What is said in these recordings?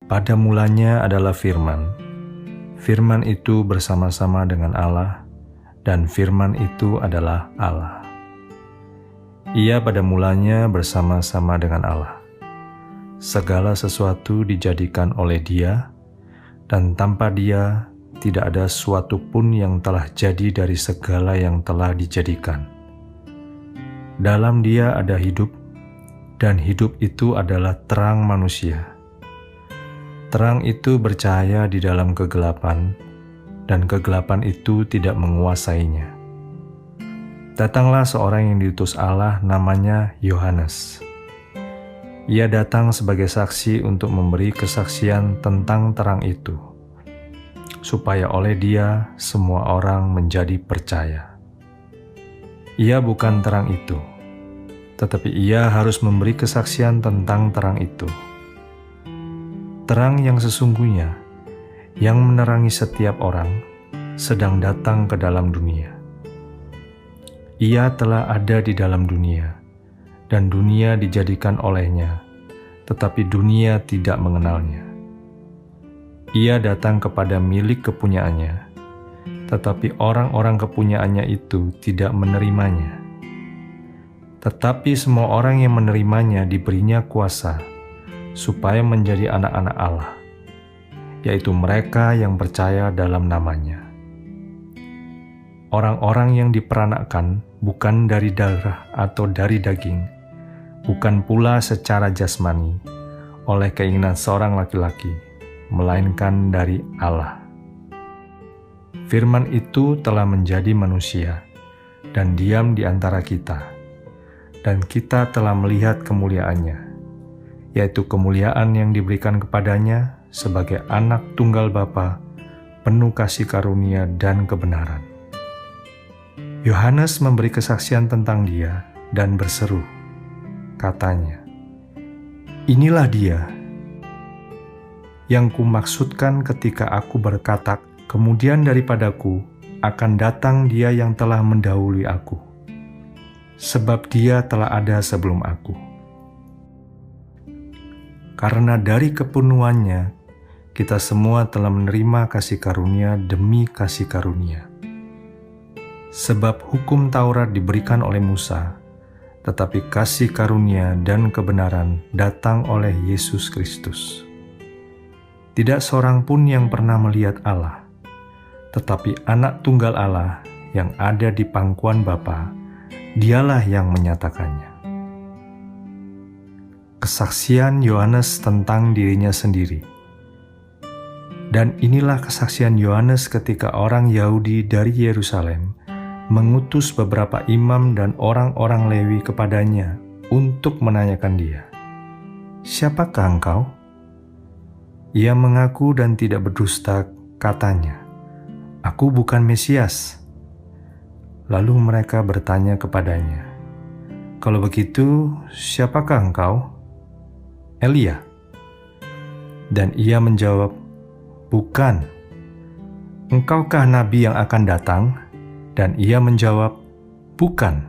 Pada mulanya adalah Firman. Firman itu bersama-sama dengan Allah, dan Firman itu adalah Allah. Ia pada mulanya bersama-sama dengan Allah. Segala sesuatu dijadikan oleh Dia, dan tanpa Dia tidak ada sesuatu pun yang telah jadi dari segala yang telah dijadikan. Dalam Dia ada hidup, dan hidup itu adalah terang manusia. Terang itu bercahaya di dalam kegelapan, dan kegelapan itu tidak menguasainya. Datanglah seorang yang diutus Allah, namanya Yohanes. Ia datang sebagai saksi untuk memberi kesaksian tentang terang itu, supaya oleh Dia semua orang menjadi percaya. Ia bukan terang itu, tetapi Ia harus memberi kesaksian tentang terang itu. Terang yang sesungguhnya, yang menerangi setiap orang, sedang datang ke dalam dunia. Ia telah ada di dalam dunia, dan dunia dijadikan olehnya, tetapi dunia tidak mengenalnya. Ia datang kepada milik kepunyaannya, tetapi orang-orang kepunyaannya itu tidak menerimanya. Tetapi semua orang yang menerimanya diberinya kuasa, supaya menjadi anak-anak Allah, yaitu mereka yang percaya dalam namanya. Orang-orang yang diperanakkan bukan dari darah atau dari daging, bukan pula secara jasmani, oleh keinginan seorang laki-laki, melainkan dari Allah. Firman itu telah menjadi manusia, dan diam di antara kita, dan kita telah melihat kemuliaannya, yaitu kemuliaan yang diberikan kepadanya sebagai anak tunggal Bapa, penuh kasih karunia dan kebenaran. Yohanes memberi kesaksian tentang Dia dan berseru, katanya, "Inilah Dia yang kumaksudkan ketika aku berkata, kemudian daripadaku akan datang Dia yang telah mendahului aku, sebab Dia telah ada sebelum aku." Karena dari kepenuhannya, kita semua telah menerima kasih karunia demi kasih karunia. Sebab hukum Taurat diberikan oleh Musa, tetapi kasih karunia dan kebenaran datang oleh Yesus Kristus. Tidak seorang pun yang pernah melihat Allah, tetapi anak tunggal Allah yang ada di pangkuan Bapa, Dialah yang menyatakannya. Kesaksian Yohanes tentang dirinya sendiri. Dan inilah kesaksian Yohanes ketika orang Yahudi dari Yerusalem mengutus beberapa imam dan orang-orang Lewi kepadanya untuk menanyakan dia, "Siapakah engkau?" Ia mengaku dan tidak berdusta, katanya, "Aku bukan Mesias." Lalu mereka bertanya kepadanya, "Kalau begitu, siapakah engkau?" "Elia." Dan ia menjawab, "Bukan." "Engkaukah nabi yang akan datang?" Dan ia menjawab, "Bukan."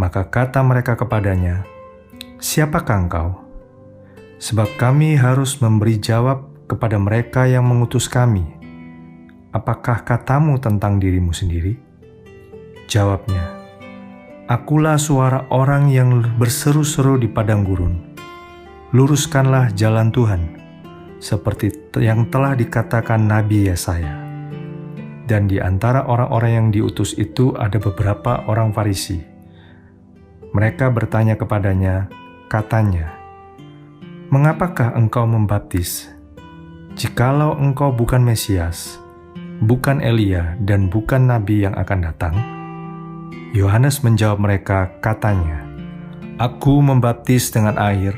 Maka kata mereka kepadanya, "Siapakah engkau? Sebab kami harus memberi jawab kepada mereka yang mengutus kami. Apakah katamu tentang dirimu sendiri?" Jawabnya, "Akulah suara orang yang berseru-seru di padang gurun. Luruskanlah jalan Tuhan, seperti yang telah dikatakan Nabi Yesaya." Dan di antara orang-orang yang diutus itu ada beberapa orang Farisi. Mereka bertanya kepadanya, katanya, "Mengapakah engkau membaptis, jikalau engkau bukan Mesias, bukan Elia, dan bukan Nabi yang akan datang?" Yohanes menjawab mereka, katanya, "Aku membaptis dengan air,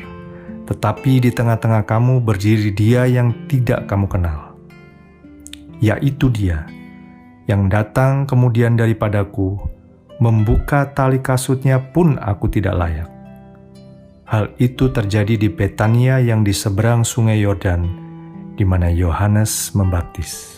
tetapi di tengah-tengah kamu berdiri Dia yang tidak kamu kenal, yaitu Dia yang datang kemudian daripadaku, membuka tali kasutnya pun aku tidak layak." Hal itu terjadi di Betania yang di seberang sungai Yordan, di mana Yohanes membaptis.